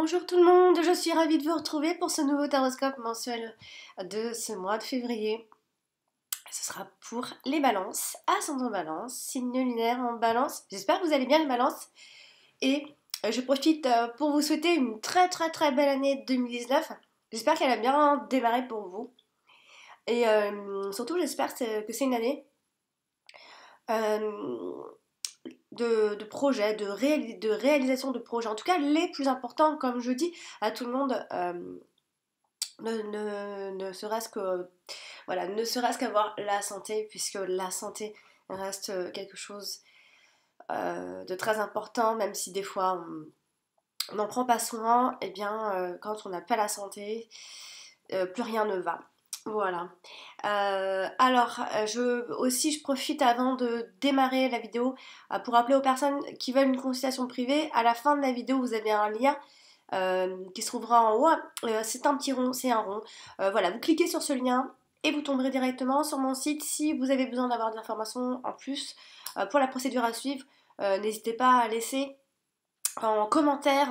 Bonjour tout le monde, je suis ravie de vous retrouver pour ce nouveau taroscope mensuel de ce mois de février. Ce sera pour les balances, ascendant balance, signe lunaire en balance. J'espère que vous allez bien les balances. Et je profite pour vous souhaiter une très belle année 2019. J'espère qu'elle a bien démarré pour vous. Et surtout j'espère que c'est une année de projets, de réalisation de projets. En tout cas les plus importants, comme je dis à tout le monde. Ne serait-ce que voilà, ne serait-ce qu'avoir la santé, puisque la santé reste quelque chose de très important, même si des fois on n'en prend pas soin. Et bien quand on n'a pas la santé, plus rien ne va. Voilà. Je profite avant de démarrer la vidéo pour rappeler aux personnes qui veulent une consultation privée. À la fin de la vidéo, vous avez un lien qui se trouvera en haut. C'est un petit rond, c'est un rond. Voilà, vous cliquez sur ce lien et vous tomberez directement sur mon site. Si vous avez besoin d'avoir des informations en plus pour la procédure à suivre, n'hésitez pas à laisser en commentaire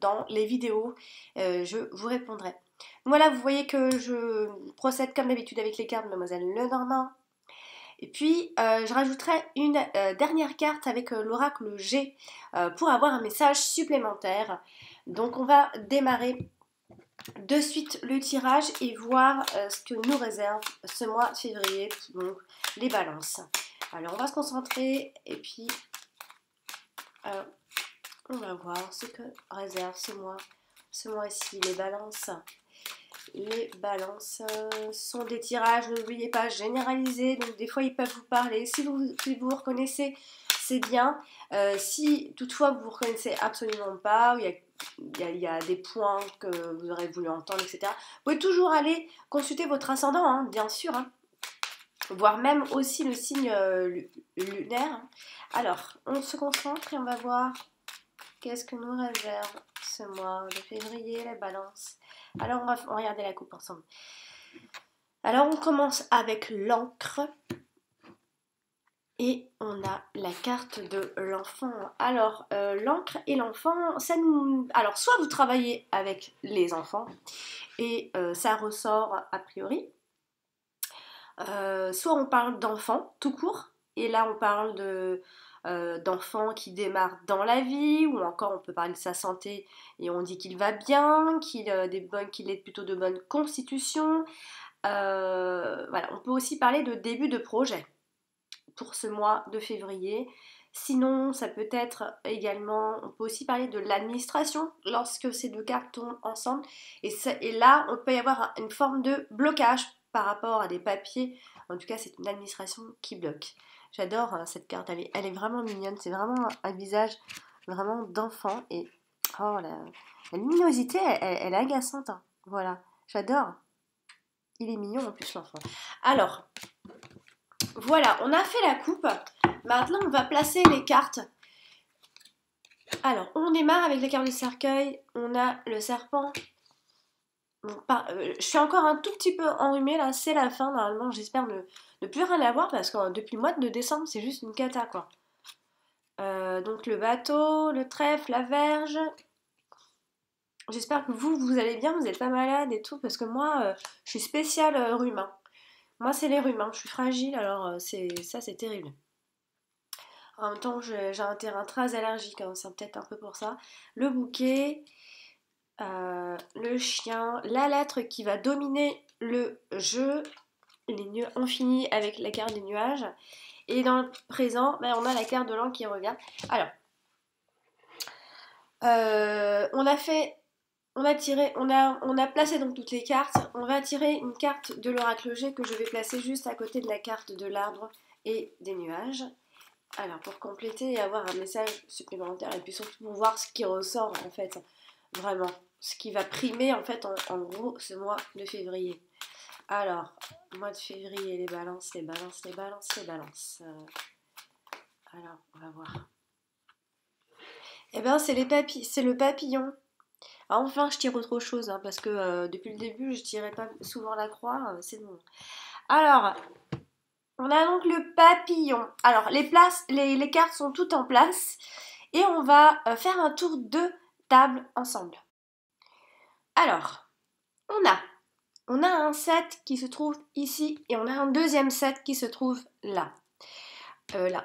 dans les vidéos, je vous répondrai. Voilà, vous voyez que je procède comme d'habitude avec les cartes de Mademoiselle Lenormand. Et puis, je rajouterai une dernière carte avec l'oracle G pour avoir un message supplémentaire. Donc, on va démarrer de suite le tirage et voir ce que nous réserve ce mois de février, donc les balances. Alors, on va se concentrer et puis on va voir ce que réserve ce mois-ci, les balances. Les balances sont des tirages, n'oubliez pas, généralisés, donc des fois ils peuvent vous parler. Si vous reconnaissez, c'est bien. Si toutefois vous ne vous reconnaissez absolument pas, ou il y a des points que vous aurez voulu entendre, etc., vous pouvez toujours aller consulter votre ascendant, hein, bien sûr, hein, voire même aussi le signe lunaire. Alors, on se concentre et on va voir qu'est-ce que nous réserve ce mois de février, les balances. Alors, on va regarder la coupe ensemble. Alors, on commence avec l'encre. Et on a la carte de l'enfant. Alors, l'encre et l'enfant, ça nous... Alors, soit vous travaillez avec les enfants, et ça ressort a priori. Soit on parle d'enfants, tout court. Et là, on parle d'enfants qui démarrent dans la vie, ou encore on peut parler de sa santé et on dit qu'il va bien, qu'il est plutôt de bonne constitution. Voilà, on peut aussi parler de début de projet pour ce mois de février. Sinon, ça peut être également, on peut aussi parler de l'administration lorsque ces deux cartes tombent ensemble. Et là, on peut y avoir une forme de blocage par rapport à des papiers. En tout cas, c'est une administration qui bloque. J'adore cette carte, elle est vraiment mignonne. C'est vraiment un visage vraiment d'enfant. Et oh, la luminosité, elle est agaçante. Hein. Voilà, j'adore. Il est mignon en plus, l'enfant. Alors, voilà, on a fait la coupe. Maintenant, on va placer les cartes. Alors, on démarre avec la carte du cercueil. On a le serpent. Bon, je suis encore un tout petit peu enrhumée là, c'est la fin normalement. J'espère ne plus rien avoir parce que depuis le mois de décembre, c'est juste une cata quoi. Donc le bateau, le trèfle, la verge. J'espère que vous allez bien, vous n'êtes pas malade et tout parce que moi, je suis spéciale rhume. Hein. Moi, c'est les rhumes, hein. Je suis fragile, alors c'est terrible. En même temps, j'ai un terrain très allergique, hein, c'est peut-être un peu pour ça. Le bouquet, le chien, la lettre qui va dominer le jeu. On finit avec la carte des nuages. Et dans le présent, on a la carte de l'an qui revient. Alors, on a placé donc toutes les cartes. On va tirer une carte de l'oracle G que je vais placer juste à côté de la carte de l'arbre et des nuages. Alors, pour compléter et avoir un message supplémentaire, et puis surtout pour voir ce qui ressort, en fait, vraiment, ce qui va primer, en fait, en gros, ce mois de février. Alors, mois de février, les balances. Alors, on va voir. Eh bien, c'est le papillon. Ah, enfin, je tire autre chose, hein, parce que depuis le début, je tirais pas souvent la croix, c'est bon. Alors... On a donc le papillon. Alors, les cartes sont toutes en place. Et on va faire un tour de table ensemble. Alors, on a un set qui se trouve ici et on a un deuxième set qui se trouve là. Là,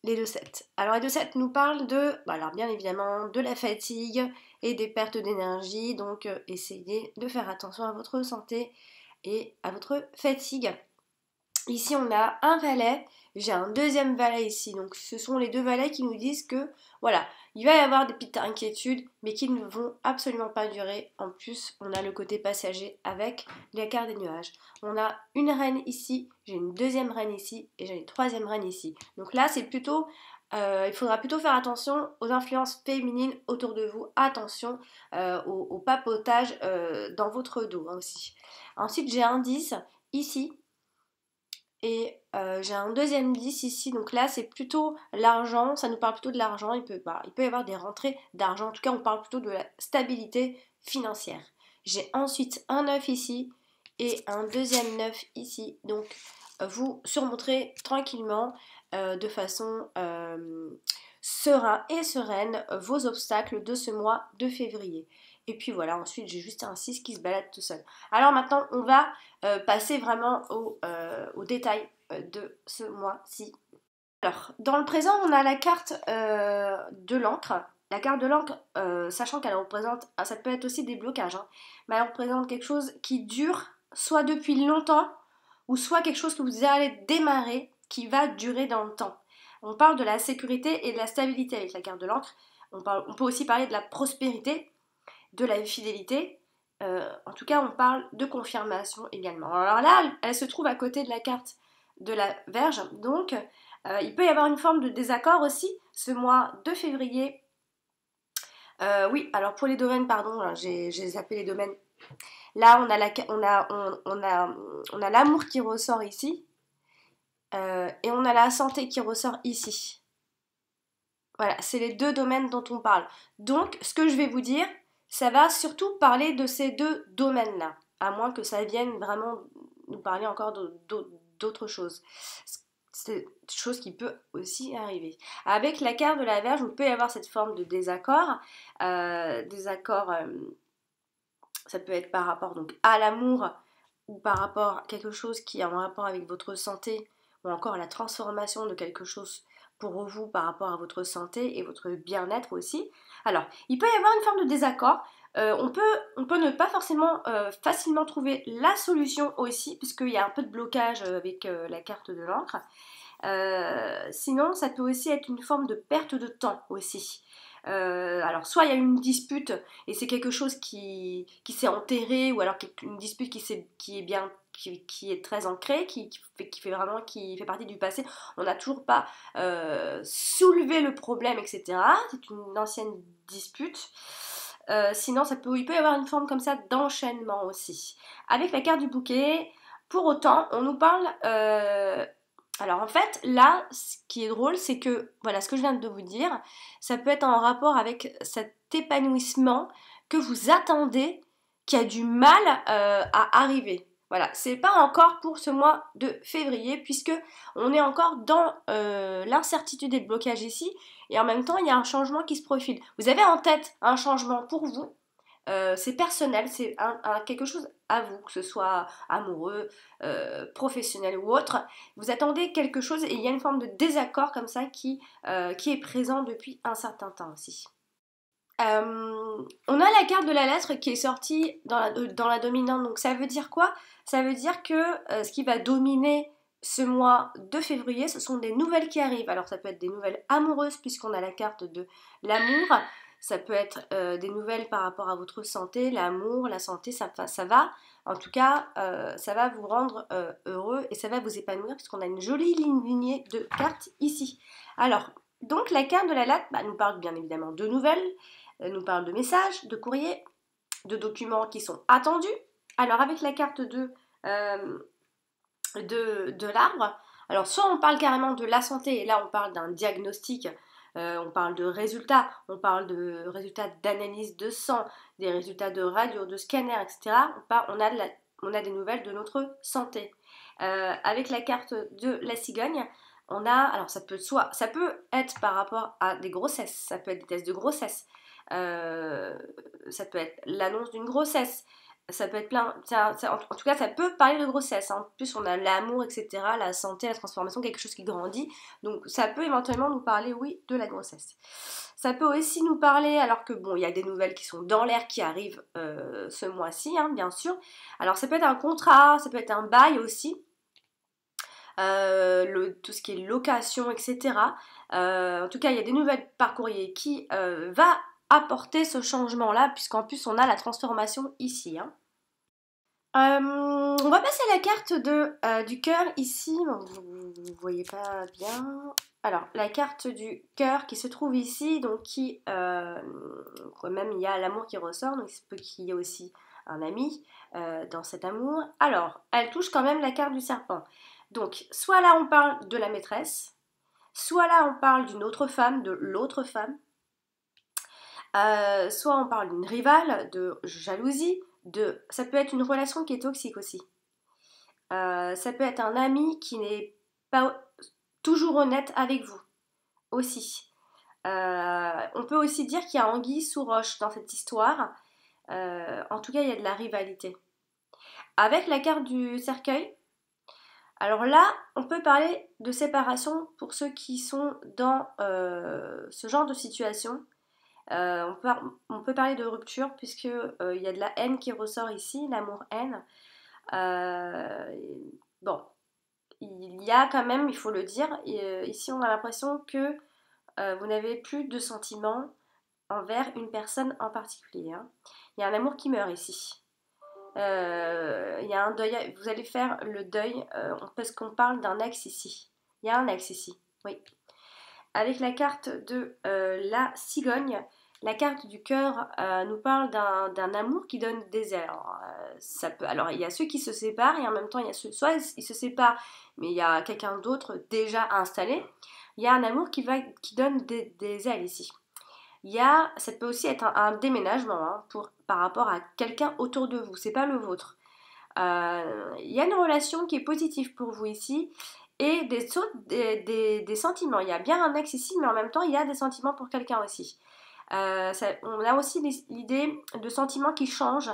les deux sets. Alors les deux sets nous parlent de, alors bien évidemment, de la fatigue et des pertes d'énergie. Donc essayez de faire attention à votre santé et à votre fatigue. Ici on a un valet, j'ai un deuxième valet ici, donc ce sont les deux valets qui nous disent que voilà, il va y avoir des petites inquiétudes mais qui ne vont absolument pas durer. En plus on a le côté passager avec les cartes des nuages. On a une reine ici, j'ai une deuxième reine ici et j'ai une troisième reine ici. Donc là c'est plutôt, il faudra plutôt faire attention aux influences féminines autour de vous, attention au papotage dans votre dos aussi. Ensuite j'ai un 10 ici. Et j'ai un deuxième 10 ici, donc là c'est plutôt l'argent, ça nous parle plutôt de l'argent, il peut y avoir des rentrées d'argent, en tout cas on parle plutôt de la stabilité financière. J'ai ensuite un 9 ici et un deuxième 9 ici, donc vous surmonterez tranquillement de façon serein et sereine vos obstacles de ce mois de février. Et puis voilà, ensuite j'ai juste un 6 qui se balade tout seul. Alors maintenant on va passer vraiment au détail de ce mois-ci. Alors, dans le présent, on a la carte de l'encre. La carte de l'encre, sachant qu'elle représente, ça peut être aussi des blocages, hein, mais elle représente quelque chose qui dure soit depuis longtemps, ou soit quelque chose que vous allez démarrer qui va durer dans le temps. On parle de la sécurité et de la stabilité avec la carte de l'encre. On peut aussi parler de la prospérité, de la fidélité. En tout cas, on parle de confirmation également. Alors là, elle se trouve à côté de la carte de la Vierge, donc il peut y avoir une forme de désaccord aussi ce mois de février. Oui, alors pour les domaines, pardon, j'ai zappé les domaines. Là, on a l'amour qui ressort ici, et on a la santé qui ressort ici. Voilà, c'est les deux domaines dont on parle. Donc, ce que je vais vous dire, ça va surtout parler de ces deux domaines-là, à moins que ça vienne vraiment nous parler encore d'autres choses. C'est une chose qui peut aussi arriver. Avec la carte de la Vierge, il peut y avoir cette forme de désaccord. Ça peut être par rapport donc, à l'amour ou par rapport à quelque chose qui a un rapport avec votre santé ou encore à la transformation de quelque chose pour vous par rapport à votre santé et votre bien-être aussi. Alors, il peut y avoir une forme de désaccord. On peut ne pas forcément facilement trouver la solution aussi, puisqu'il y a un peu de blocage avec la carte de l'encre. Sinon, ça peut aussi être une forme de perte de temps aussi. Alors, soit il y a une dispute et c'est quelque chose qui s'est enterré, ou alors une dispute qui est très ancrée, qui fait partie du passé. On n'a toujours pas soulevé le problème, etc. C'est une ancienne dispute. Sinon, il peut y avoir une forme comme ça d'enchaînement aussi. Avec la carte du bouquet, pour autant, on nous parle... alors en fait, là, ce qui est drôle, c'est que, voilà, ce que je viens de vous dire, ça peut être en rapport avec cet épanouissement que vous attendez, qui a du mal à arriver. Voilà, c'est pas encore pour ce mois de février, puisque on est encore dans l'incertitude et le blocage ici, et en même temps, il y a un changement qui se profile. Vous avez en tête un changement pour vous, c'est personnel, c'est quelque chose à vous, que ce soit amoureux, professionnel ou autre. Vous attendez quelque chose et il y a une forme de désaccord comme ça qui est présent depuis un certain temps aussi. On a la carte de la lettre qui est sortie dans la dominante, donc ça veut dire quoi? Ça veut dire que ce qui va dominer ce mois de février, ce sont des nouvelles qui arrivent. Alors ça peut être des nouvelles amoureuses puisqu'on a la carte de l'amour, ça peut être des nouvelles par rapport à votre santé, l'amour, la santé, ça va. En tout cas, ça va vous rendre heureux et ça va vous épanouir puisqu'on a une jolie lignée de cartes ici. Alors, donc la carte de la lettre nous parle bien évidemment de nouvelles, nous parle de messages, de courriers, de documents qui sont attendus. Alors avec la carte de l'arbre, alors soit on parle carrément de la santé et là on parle d'un diagnostic, on parle de résultats, on parle de résultats d'analyse de sang, des résultats de radio, de scanner, etc. On a des nouvelles de notre santé. Avec la carte de la cigogne, alors ça peut être par rapport à des grossesses, ça peut être des tests de grossesse, Ça peut être l'annonce d'une grossesse. Ça peut être plein, en tout cas ça peut parler de grossesse, hein. En plus on a l'amour, etc., la santé, la transformation, quelque chose qui grandit, donc ça peut éventuellement nous parler, oui, de la grossesse. Ça peut aussi nous parler, alors que bon, il y a des nouvelles qui sont dans l'air qui arrivent ce mois-ci, hein, bien sûr. Alors ça peut être un contrat, ça peut être un bail aussi, tout ce qui est location, etc. En tout cas, il y a des nouvelles par courrier qui va apporter ce changement-là, puisqu'en plus on a la transformation ici, hein. On va passer à la carte du cœur ici. Bon, vous ne voyez pas bien. Alors, la carte du cœur qui se trouve ici, donc qui, quand même, il y a l'amour qui ressort, donc il se peut qu'il y ait aussi un ami dans cet amour. Alors, elle touche quand même la carte du serpent. Donc, soit là on parle de la maîtresse, soit là on parle d'une autre femme, de l'autre femme, soit on parle d'une rivale, de jalousie, ça peut être une relation qui est toxique aussi. Ça peut être un ami qui n'est pas toujours honnête avec vous aussi. On peut aussi dire qu'il y a anguille sous roche dans cette histoire. En tout cas, il y a de la rivalité. Avec la carte du cercueil, alors là, on peut parler de séparation pour ceux qui sont dans ce genre de situation. On peut parler de rupture puisque il y a de la haine qui ressort ici, l'amour-haine. Bon, il y a quand même, il faut le dire, ici on a l'impression que vous n'avez plus de sentiments envers une personne en particulier, hein. Il y a un amour qui meurt ici. Il y a un deuil, vous allez faire le deuil parce qu'on parle d'un ex ici. Il y a un ex ici, oui. Avec la carte de la cigogne, la carte du cœur nous parle d'un amour qui donne des ailes. Alors, il y a ceux qui se séparent et en même temps, il y a soit ils se séparent, mais il y a quelqu'un d'autre déjà installé. Il y a un amour qui donne des ailes ici. Ça peut aussi être un déménagement, hein, par rapport à quelqu'un autour de vous, c'est pas le vôtre. Il y a une relation qui est positive pour vous ici et des sentiments. Il y a bien un ex ici, mais en même temps, il y a des sentiments pour quelqu'un aussi. On a aussi l'idée de sentiments qui changent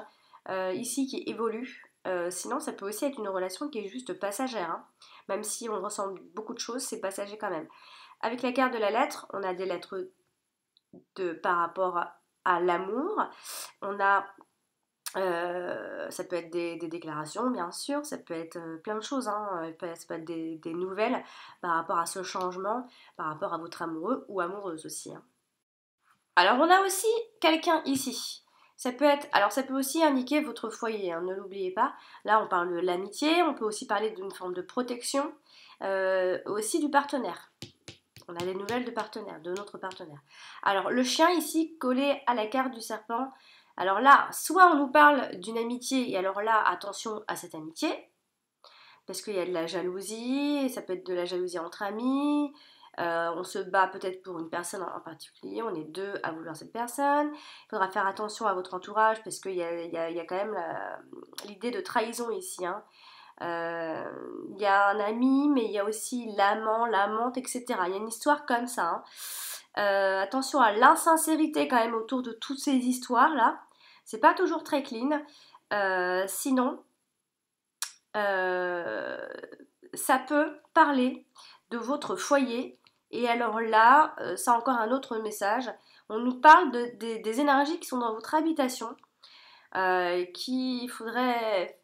ici, qui évoluent. Sinon, ça peut aussi être une relation qui est juste passagère, hein. Même si on ressent beaucoup de choses, c'est passager quand même. Avec la carte de la lettre, on a des lettres par rapport à l'amour. On a ça peut être des déclarations, bien sûr, ça peut être plein de choses, hein. Ça peut être des nouvelles par rapport à ce changement, par rapport à votre amoureux ou amoureuse aussi, hein. Alors on a aussi quelqu'un ici. Ça peut aussi indiquer votre foyer, hein, ne l'oubliez pas. Là on parle de l'amitié, on peut aussi parler d'une forme de protection, aussi du partenaire. On a des nouvelles de notre partenaire. Alors le chien ici collé à la carte du serpent. Alors là, soit on nous parle d'une amitié, et alors là, attention à cette amitié, parce qu'il y a de la jalousie, ça peut être de la jalousie entre amis, on se bat peut-être pour une personne en particulier, on est deux à vouloir cette personne, il faudra faire attention à votre entourage, parce qu'il y a quand même l'idée de trahison ici, hein. Il y a un ami, mais il y a aussi l'amant, l'amante, etc. Il y a une histoire comme ça, hein. Attention à l'insincérité quand même autour de toutes ces histoires-là. C'est pas toujours très clean. Sinon, ça peut parler de votre foyer. Et alors là, c'est encore un autre message. On nous parle des énergies qui sont dans votre habitation, qu'il faudrait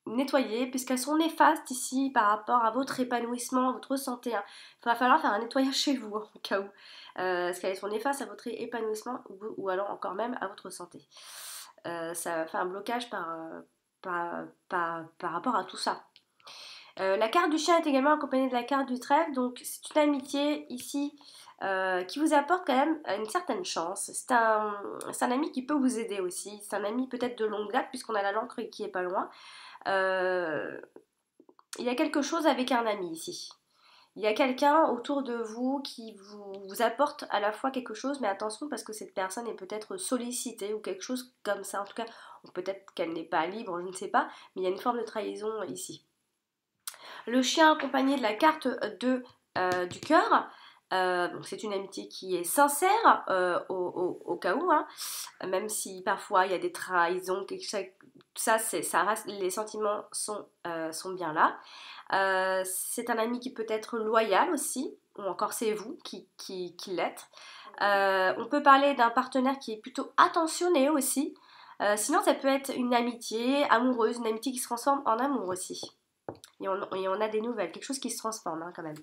nettoyer, puisqu'elles sont néfastes ici par rapport à votre épanouissement, à votre santé, hein. Il va falloir faire un nettoyage chez vous, au cas où. Parce qu'elles sont néfastes à votre épanouissement ou alors encore même à votre santé. Ça fait un blocage par rapport à tout ça. La carte du chien est également accompagnée de la carte du trèfle, donc c'est une amitié ici qui vous apporte quand même une certaine chance. C'est un ami qui peut vous aider aussi, c'est un ami peut-être de longue date puisqu'on a la l'encre qui est pas loin. Il y a quelque chose avec un ami ici. Il y a quelqu'un autour de vous qui vous apporte à la fois quelque chose, mais attention parce que cette personne est peut-être sollicitée ou quelque chose comme ça. En tout cas, peut-être qu'elle n'est pas libre, je ne sais pas, mais il y a une forme de trahison ici. Le chien accompagné de la carte du cœur, Donc c'est une amitié qui est sincère au cas où, hein, même si parfois il y a des trahisons, ça reste, les sentiments sont bien là. C'est un ami qui peut être loyal aussi, ou encore c'est vous qui l'êtes. On peut parler d'un partenaire qui est plutôt attentionné aussi. Sinon, ça peut être une amitié amoureuse, une amitié qui se transforme en amour aussi. Et on a des nouvelles, quelque chose qui se transforme hein, quand même.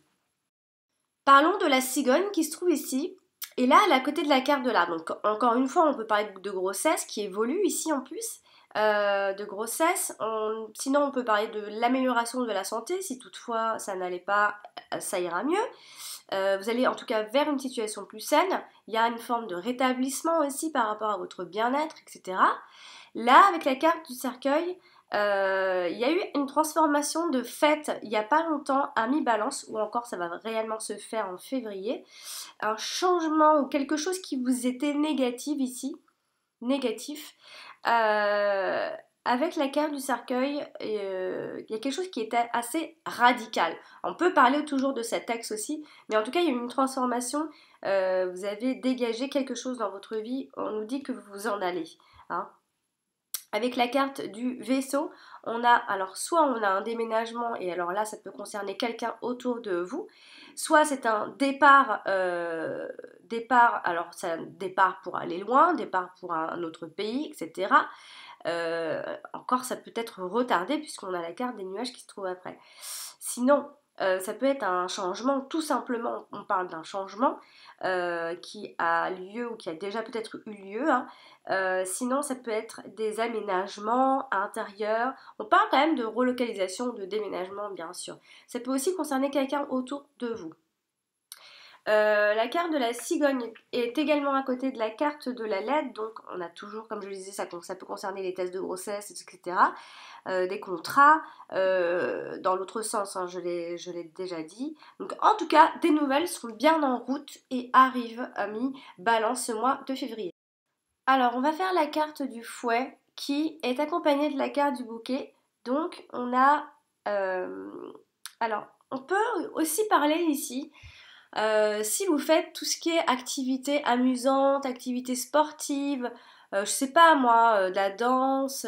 Parlons de la cigogne qui se trouve ici. Et là, elle est à côté de la carte de l'arbre. Donc, encore une fois, on peut parler de grossesse qui évolue ici en plus. De grossesse. Sinon, on peut parler de l'amélioration de la santé. Si toutefois ça n'allait pas, ça ira mieux. Vous allez en tout cas vers une situation plus saine. Il y a une forme de rétablissement aussi par rapport à votre bien-être, etc. Là, avec la carte du cercueil, il y a eu une transformation de fait il n'y a pas longtemps à mi-balance, ou encore ça va réellement se faire en février. Un changement ou quelque chose qui vous était négatif. Euh, Avec la carte du cercueil, il y a quelque chose qui était assez radical. On peut parler toujours de cet axe aussi, mais en tout cas, il y a eu une transformation. Vous avez dégagé quelque chose dans votre vie. On nous dit que vous en allez. Hein. Avec la carte du vaisseau, alors soit on a un déménagement, et alors là, ça peut concerner quelqu'un autour de vous, soit c'est un départ, alors c'est un départ pour aller loin, départ pour un autre pays, etc. Encore, ça peut être retardé puisqu'on a la carte des nuages qui se trouve après. Sinon, ça peut être un changement, tout simplement, on parle d'un changement qui a lieu ou qui a déjà peut-être eu lieu. Hein. Sinon, ça peut être des aménagements intérieurs. On parle quand même de relocalisation, de déménagement, bien sûr. Ça peut aussi concerner quelqu'un autour de vous. La carte de la cigogne est également à côté de la carte de la LED, donc on a toujours, comme je le disais, ça peut concerner les tests de grossesse, etc. Des contrats, dans l'autre sens, hein, je l'ai déjà dit. Donc en tout cas, des nouvelles sont bien en route et arrivent à mi-balance ce mois de février. Alors on va faire la carte du fouet qui est accompagnée de la carte du bouquet. Donc on a... alors on peut aussi parler ici si vous faites tout ce qui est activité amusante, activité sportive, je sais pas moi, de la danse,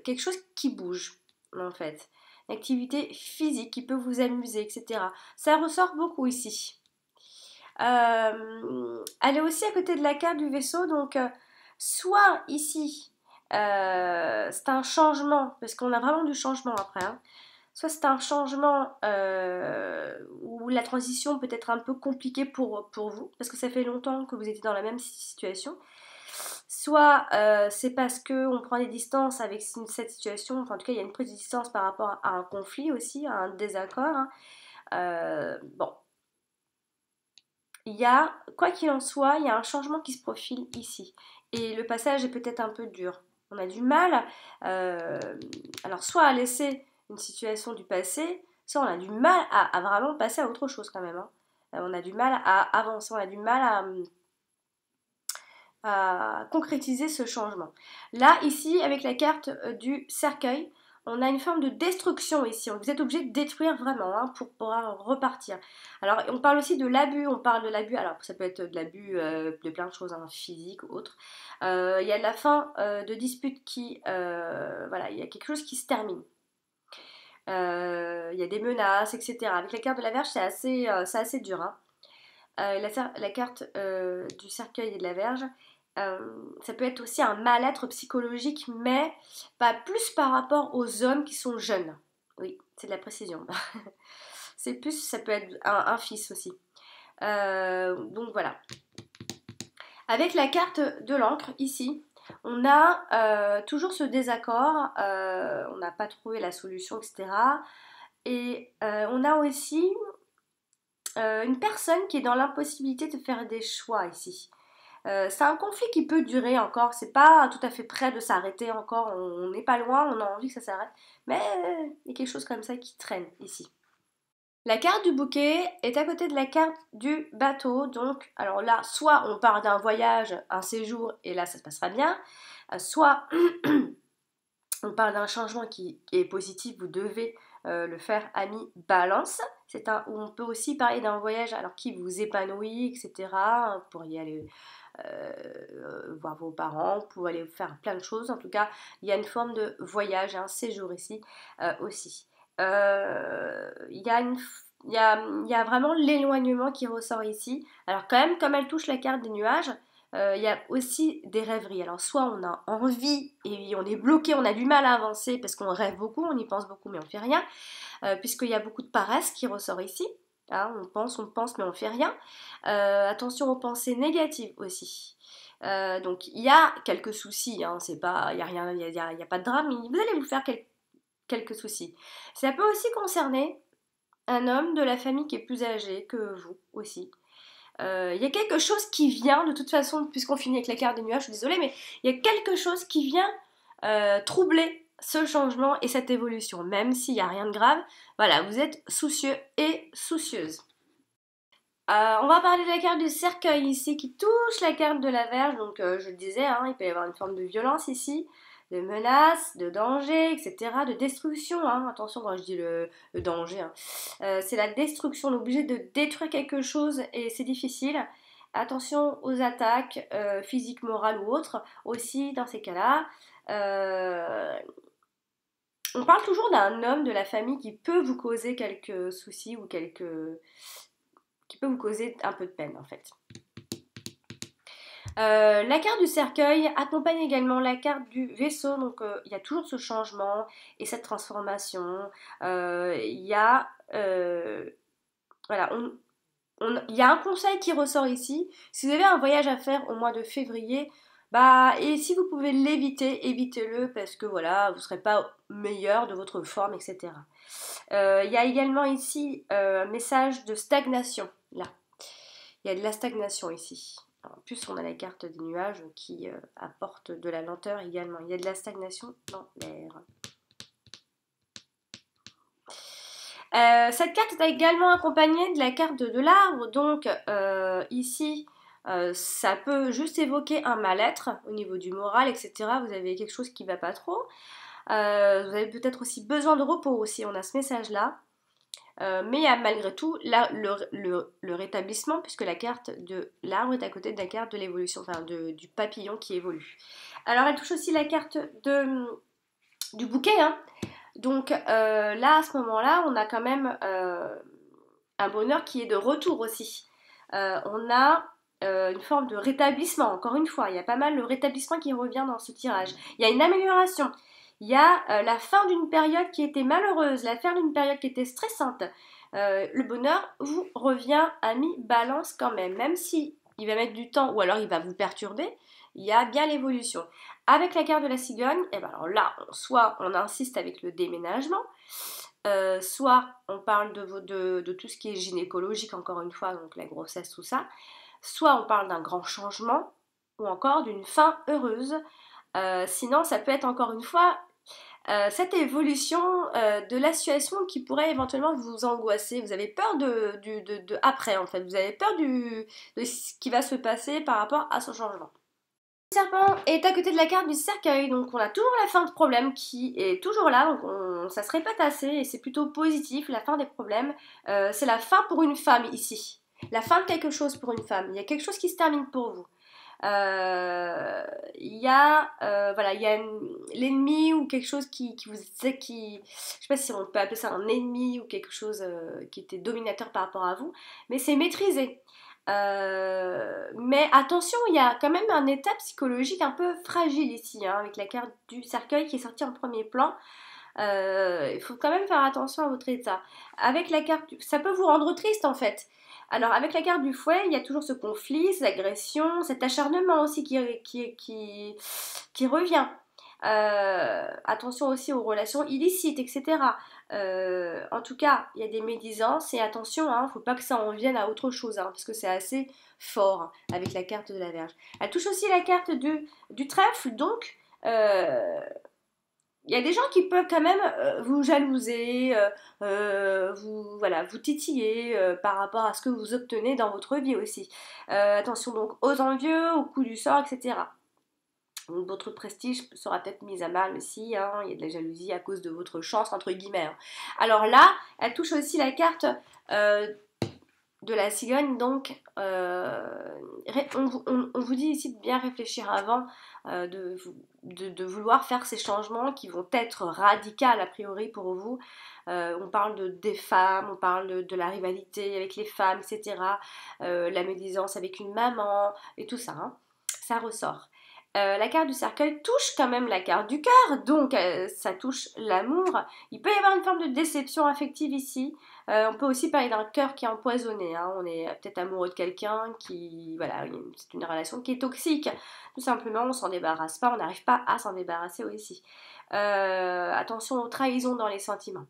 quelque chose qui bouge en fait. Une activité physique qui peut vous amuser, etc. Ça ressort beaucoup ici. Elle est aussi à côté de la carte du vaisseau, donc soit ici, c'est un changement, parce qu'on a vraiment du changement après, hein. Soit c'est un changement où la transition peut être un peu compliquée pour vous, parce que ça fait longtemps que vous étiez dans la même situation. Soit c'est parce qu'on prend des distances avec cette situation, enfin en tout cas il y a une prise de distance par rapport à un conflit aussi, à un désaccord. Hein. Bon, quoi qu'il en soit, il y a un changement qui se profile ici. Et le passage est peut-être un peu dur. On a du mal, alors soit à laisser une situation du passé, soit on a du mal à vraiment passer à autre chose quand même. Hein. On a du mal à avancer, on a du mal à concrétiser ce changement. Là, ici, avec la carte du cercueil, on a une forme de destruction ici. Vous êtes obligé de détruire vraiment hein, pour pouvoir repartir. Alors, on parle aussi de l'abus. On parle de l'abus. Alors, ça peut être de l'abus de plein de choses, hein, physiques ou autres. Il y a la fin de dispute qui... voilà, il y a quelque chose qui se termine. Il y a des menaces, etc. Avec la carte de la Vierge, c'est assez dur. Hein. La carte du cercueil et de la Vierge, ça peut être aussi un mal-être psychologique, mais pas plus par rapport aux hommes qui sont jeunes. Oui, c'est de la précision. C'est plus, ça peut être un fils aussi. Donc voilà. Avec la carte de l'encre, ici, on a toujours ce désaccord, on n'a pas trouvé la solution, etc. Et on a aussi une personne qui est dans l'impossibilité de faire des choix ici. C'est un conflit qui peut durer encore, c'est pas tout à fait prêt de s'arrêter encore, on n'est pas loin, on a envie que ça s'arrête, mais il y a quelque chose comme ça qui traîne ici. La carte du bouquet est à côté de la carte du bateau, donc alors là, soit on part d'un voyage, un séjour, et là ça se passera bien, soit on parle d'un changement qui est positif, vous devez le faire à mi-balance, Où on peut aussi parler d'un voyage alors qui vous épanouit, etc. Vous pourriez aller voir vos parents, vous pouvez aller faire plein de choses. En tout cas, il y a une forme de voyage, un séjour ici aussi. Il y a il y a vraiment l'éloignement qui ressort ici. Alors quand même, comme elle touche la carte des nuages, il y a aussi des rêveries. Alors soit on a envie et on est bloqué, on a du mal à avancer parce qu'on rêve beaucoup, on y pense beaucoup mais on fait rien, puisqu'il y a beaucoup de paresse qui ressort ici. Hein, on pense mais on fait rien. Attention aux pensées négatives aussi. Donc il y a quelques soucis, hein, c'est pas, il y a rien, il y a pas de drame, mais vous allez vous faire quelques soucis. Ça peut aussi concerner un homme de la famille qui est plus âgé que vous aussi. Il y a quelque chose qui vient, de toute façon, puisqu'on finit avec la carte des nuages, je suis désolée, mais il y a quelque chose qui vient troubler ce changement et cette évolution, même s'il n'y a rien de grave. Voilà, vous êtes soucieux et soucieuse. On va parler de la carte du cercueil ici qui touche la carte de la Vierge. Donc je le disais, hein, il peut y avoir une forme de violence ici, de menace, de danger, etc. De destruction. Hein. Attention quand je dis le danger. Hein. C'est la destruction, on est obligé de détruire quelque chose et c'est difficile. Attention aux attaques physiques, morales ou autres aussi dans ces cas-là. On parle toujours d'un homme de la famille qui peut vous causer quelques soucis ou qui peut vous causer un peu de peine en fait. La carte du cercueil accompagne également la carte du vaisseau, donc il y a toujours ce changement et cette transformation. Il y a voilà, il y a un conseil qui ressort ici. Si vous avez un voyage à faire au mois de février, bah et si vous pouvez l'éviter, évitez-le parce que voilà, vous ne serez pas meilleur de votre forme, etc. Il y a également ici un message de stagnation. Là, il y a de la stagnation ici. En plus, on a la carte des nuages qui apporte de la lenteur également. Il y a de la stagnation dans l'air. Cette carte est également accompagnée de la carte de l'arbre. Donc ici, ça peut juste évoquer un mal-être au niveau du moral, etc. Vous avez quelque chose qui ne va pas trop. Vous avez peut-être aussi besoin de repos aussi. On a ce message-là. Mais il y a malgré tout là, le rétablissement, puisque la carte de l'arbre est à côté de la carte de l'évolution, enfin du papillon qui évolue. Alors elle touche aussi la carte du bouquet. Hein. Donc là, à ce moment-là, on a quand même un bonheur qui est de retour aussi. On a une forme de rétablissement, encore une fois. Il y a pas mal le rétablissement qui revient dans ce tirage. Il y a une amélioration. Il y a la fin d'une période qui était malheureuse, la fin d'une période qui était stressante. Le bonheur vous revient à mi-balance quand même, même si il va mettre du temps ou alors il va vous perturber, il y a bien l'évolution. Avec la carte de la cigogne, et ben alors là, soit on insiste avec le déménagement, soit on parle de tout ce qui est gynécologique, encore une fois, donc la grossesse, tout ça, soit on parle d'un grand changement, ou encore d'une fin heureuse. Sinon, ça peut être encore une fois cette évolution de la situation qui pourrait éventuellement vous angoisser. Vous avez peur de après en fait. Vous avez peur de ce qui va se passer par rapport à ce changement. Le serpent est à côté de la carte du cercueil, donc on a toujours la fin de problème qui est toujours là, donc ça se répète assez et c'est plutôt positif, la fin des problèmes. C'est la fin pour une femme ici. La fin de quelque chose pour une femme. Il y a quelque chose qui se termine pour vous. Il y a voilà, il y a l'ennemi ou quelque chose qui vous je sais pas si on peut appeler ça un ennemi ou quelque chose qui était dominateur par rapport à vous, mais c'est maîtrisé. Mais attention, il y a quand même un état psychologique un peu fragile ici, hein, avec la carte du cercueil qui est sortie en premier plan. Il faut quand même faire attention à votre état. Avec la carte, ça peut vous rendre triste en fait. Alors avec la carte du fouet, il y a toujours ce conflit, cette agression, cet acharnement aussi qui revient. Attention aussi aux relations illicites, etc. En tout cas, il y a des médisances et attention, il ne faut pas que ça en vienne à autre chose, hein, parce que c'est assez fort hein, avec la carte de la Vierge. Elle touche aussi la carte du trèfle, donc il y a des gens qui peuvent quand même vous jalouser, vous titiller par rapport à ce que vous obtenez dans votre vie aussi. Attention donc aux envieux, aux coups du sort, etc. Votre prestige sera peut-être mis à mal aussi, hein, il y a de la jalousie à cause de votre chance, entre guillemets. Hein. Alors là, elle touche aussi la carte de la cigogne, donc on vous dit ici de bien réfléchir avant de vouloir faire ces changements qui vont être radicaux a priori pour vous. On parle des femmes, on parle de la rivalité avec les femmes, etc. La médisance avec une maman et tout ça, hein, ça ressort. La carte du cercueil touche quand même la carte du cœur, donc ça touche l'amour. Il peut y avoir une forme de déception affective ici. On peut aussi parler d'un cœur qui est empoisonné. Hein. On est peut-être amoureux de quelqu'un qui, voilà, c'est une relation qui est toxique. Tout simplement, on s'en débarrasse pas, on n'arrive pas à s'en débarrasser aussi. Attention aux trahisons dans les sentiments.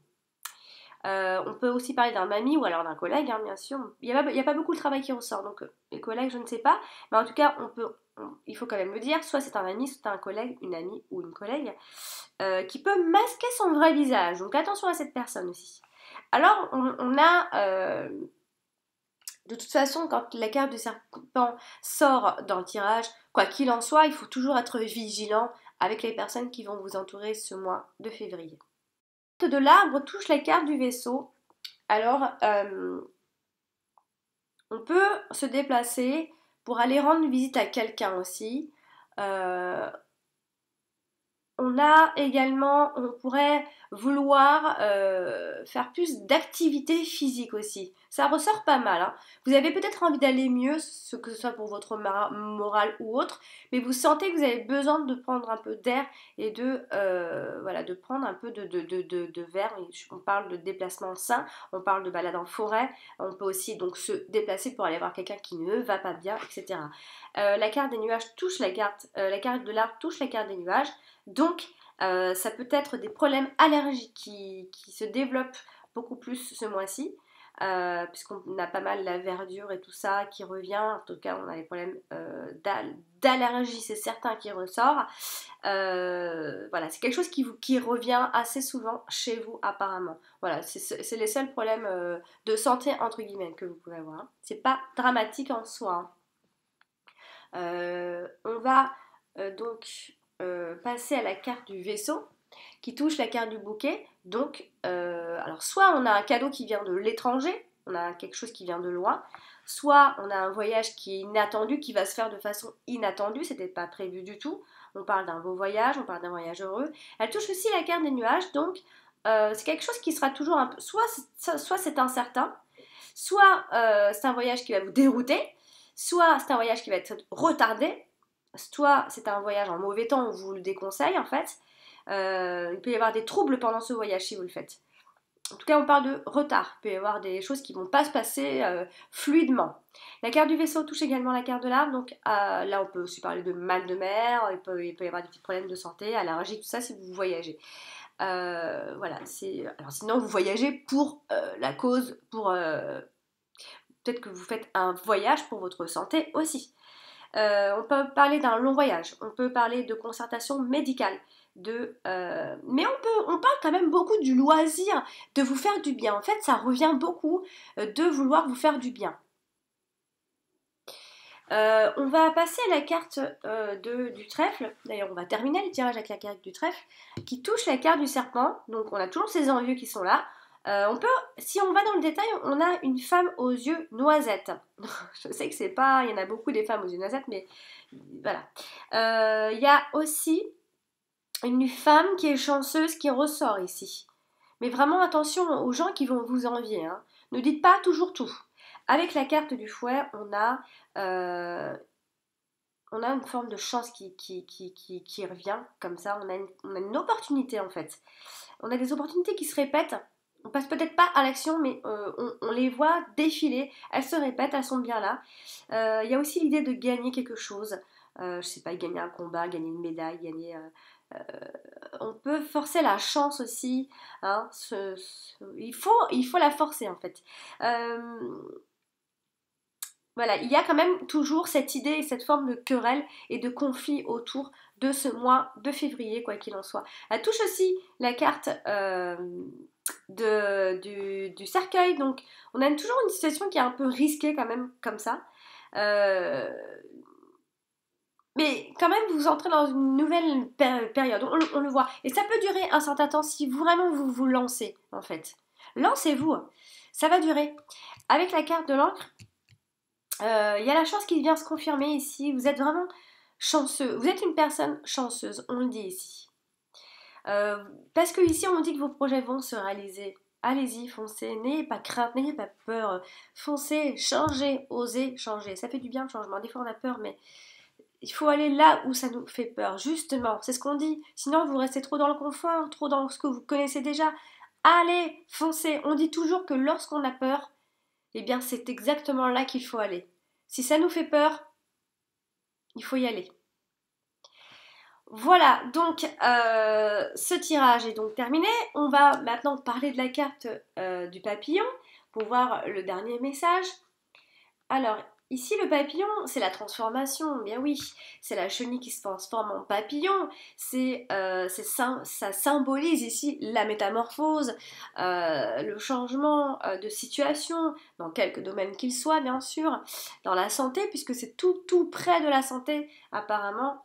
On peut aussi parler d'un ami ou alors d'un collègue, hein, bien sûr. Il n'y a pas beaucoup de travail qui ressort, donc les collègues, je ne sais pas. Mais en tout cas, il faut quand même le dire, soit c'est un ami, soit un collègue, une amie ou une collègue, qui peut masquer son vrai visage. Donc attention à cette personne aussi. Alors, on a... de toute façon, quand la carte du serpent sort dans le tirage, quoi qu'il en soit, il faut toujours être vigilant avec les personnes qui vont vous entourer ce mois de février. De l'arbre touche la carte du vaisseau. Alors, on peut se déplacer pour aller rendre visite à quelqu'un aussi. On a également, on pourrait vouloir faire plus d'activité physique aussi. Ça ressort pas mal. Hein. Vous avez peut-être envie d'aller mieux, que ce soit pour votre morale ou autre, mais vous sentez que vous avez besoin de prendre un peu d'air et voilà, de prendre un peu de verre. On parle de déplacement sain, on parle de balade en forêt, on peut aussi donc se déplacer pour aller voir quelqu'un qui ne va pas bien, etc. La carte des nuages touche la carte de l'arbre touche la carte des nuages. Donc, ça peut être des problèmes allergiques qui se développent beaucoup plus ce mois-ci, puisqu'on a pas mal la verdure et tout ça qui revient. En tout cas, on a des problèmes d'allergie, c'est certain, qui ressort. Voilà, c'est quelque chose qui revient assez souvent chez vous, apparemment. Voilà, c'est les seuls problèmes de santé, entre guillemets, que vous pouvez avoir. Hein. C'est pas dramatique en soi. Hein. On va donc... passer à la carte du vaisseau qui touche la carte du bouquet. Donc, alors soit on a un cadeau qui vient de l'étranger, on a quelque chose qui vient de loin, soit on a un voyage qui est inattendu, qui va se faire de façon inattendue, c'était pas prévu du tout. On parle d'un beau voyage, on parle d'un voyage heureux. Elle touche aussi la carte des nuages, donc c'est quelque chose qui sera toujours un peu, soit c'est incertain, soit c'est un voyage qui va vous dérouter, soit c'est un voyage qui va être retardé, soit c'est un voyage en mauvais temps, on vous le déconseille en fait. Il peut y avoir des troubles pendant ce voyage si vous le faites. En tout cas, on parle de retard. Il peut y avoir des choses qui ne vont pas se passer fluidement. La carte du vaisseau touche également la carte de l'arbre. Donc là, on peut aussi parler de mal de mer. Il peut y avoir des petits problèmes de santé, allergie, tout ça si vous voyagez. Voilà. Alors sinon, vous voyagez pour la cause, peut-être que vous faites un voyage pour votre santé aussi. On peut parler d'un long voyage, on peut parler de concertation médicale, mais on parle quand même beaucoup du loisir, de vous faire du bien. En fait, ça revient beaucoup de vouloir vous faire du bien. On va passer à la carte du trèfle. D'ailleurs, on va terminer le tirage avec la carte du trèfle qui touche la carte du serpent. Donc, on a toujours ces envieux qui sont là. Si on va dans le détail, on a une femme aux yeux noisettes. Je sais que c'est pas, il y en a beaucoup des femmes aux yeux noisettes, mais voilà. Il y a aussi une femme qui est chanceuse qui ressort ici. Mais vraiment attention aux gens qui vont vous envier. Hein. Ne dites pas toujours tout. Avec la carte du fouet, on a une forme de chance qui revient comme ça. On a une opportunité en fait. On a des opportunités qui se répètent. On passe peut-être pas à l'action, mais on les voit défiler. Elles se répètent, elles sont bien là. Il y a aussi l'idée de gagner quelque chose. Je sais pas, gagner un combat, gagner une médaille, gagner... on peut forcer la chance aussi. Hein, il faut la forcer en fait. Voilà, il y a quand même toujours cette idée et cette forme de querelle et de conflit autour de ce mois de février, quoi qu'il en soit. Elle touche aussi la carte du cercueil, donc on a toujours une situation qui est un peu risquée quand même, comme ça. Mais quand même, vous entrez dans une nouvelle période, on le voit. Et ça peut durer un certain temps si vraiment vous vous lancez, en fait. Lancez-vous, ça va durer. Avec la carte de l'encre, il y a la chance qui vient se confirmer ici. Vous êtes vraiment chanceux. Vous êtes une personne chanceuse, on le dit ici. Parce que ici, on dit que vos projets vont se réaliser. Allez-y, foncez, n'ayez pas crainte, n'ayez pas peur. Foncez, changez, osez changer. Ça fait du bien le changement. Des fois, on a peur, mais il faut aller là où ça nous fait peur, justement, c'est ce qu'on dit. Sinon, vous restez trop dans le confort, trop dans ce que vous connaissez déjà. Allez, foncez. On dit toujours que lorsqu'on a peur, eh bien, c'est exactement là qu'il faut aller. Si ça nous fait peur, il faut y aller. Voilà, donc ce tirage est donc terminé. On va maintenant parler de la carte du papillon pour voir le dernier message. Alors, ici, le papillon, c'est la transformation, bien oui. C'est la chenille qui se transforme en papillon. Ça symbolise ici la métamorphose, le changement de situation, dans quelques domaines qu'il soit, bien sûr. Dans la santé, puisque c'est tout près de la santé, apparemment.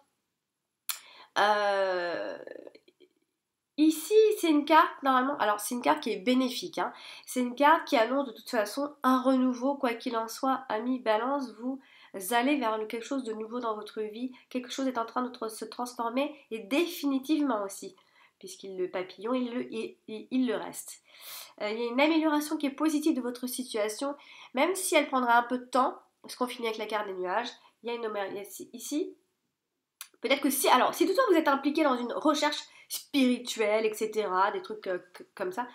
Euh, Ici, c'est une carte, normalement, alors c'est une carte qui est bénéfique, hein. C'est une carte qui annonce de toute façon un renouveau, quoi qu'il en soit, ami Balance, vous allez vers quelque chose de nouveau dans votre vie, quelque chose est en train de se transformer, et définitivement aussi, puisqu'il le papillon, il le reste. Il y a une amélioration qui est positive de votre situation, même si elle prendra un peu de temps, parce qu'on finit avec la carte des nuages, il y a ici, peut-être que si, alors, si toutefois vous êtes impliqué dans une recherche spirituelle, etc., des trucs comme ça,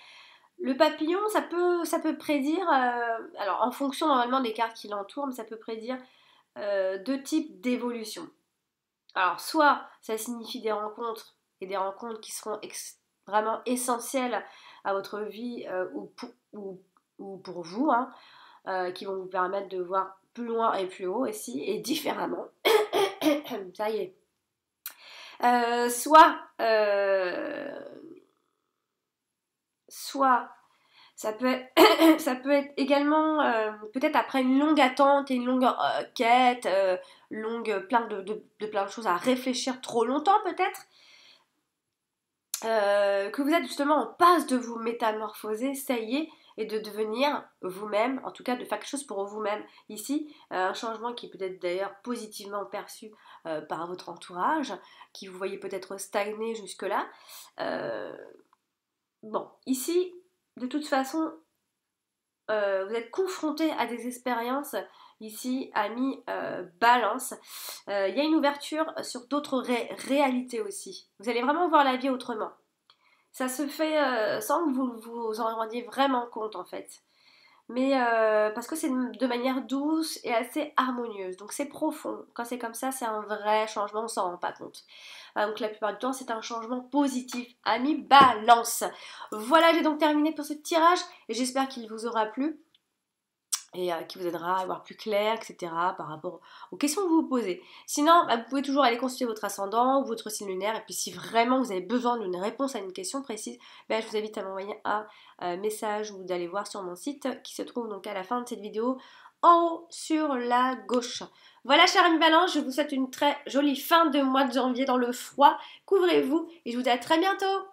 le papillon, ça peut prédire, alors en fonction normalement des cartes qui l'entourent, mais ça peut prédire deux types d'évolution. Alors, soit ça signifie des rencontres, et des rencontres qui seront vraiment essentielles à votre vie ou pour vous, hein, qui vont vous permettre de voir plus loin et plus haut ici, et différemment. Ça y est. Soit, soit ça peut être, ça peut être également peut-être après une longue attente et une longue quête, plein de choses à réfléchir trop longtemps peut-être, que vous êtes justement en passe de vous métamorphoser, ça y est, et de devenir vous-même, en tout cas de faire quelque chose pour vous-même. Ici, un changement qui peut être d'ailleurs positivement perçu par votre entourage, qui vous voyez peut-être stagner jusque-là. Bon, ici, de toute façon, vous êtes confronté à des expériences, ici, amis balance. Il y a une ouverture sur d'autres réalités aussi. Vous allez vraiment voir la vie autrement. Ça se fait sans que vous vous en rendiez vraiment compte en fait. Mais parce que c'est de manière douce et assez harmonieuse. Donc c'est profond. Quand c'est comme ça, c'est un vrai changement, on s'en rend pas compte. Donc la plupart du temps, c'est un changement positif. Ami Balance. Voilà, j'ai donc terminé pour ce tirage et j'espère qu'il vous aura plu et qui vous aidera à voir plus clair, etc. par rapport aux questions que vous vous posez. Sinon, vous pouvez toujours aller consulter votre ascendant ou votre signe lunaire, et puis si vraiment vous avez besoin d'une réponse à une question précise, je vous invite à m'envoyer un message ou d'aller voir sur mon site qui se trouve donc à la fin de cette vidéo, en haut sur la gauche. Voilà, chers amis Balance, je vous souhaite une très jolie fin de mois de janvier dans le froid. Couvrez-vous et je vous dis à très bientôt.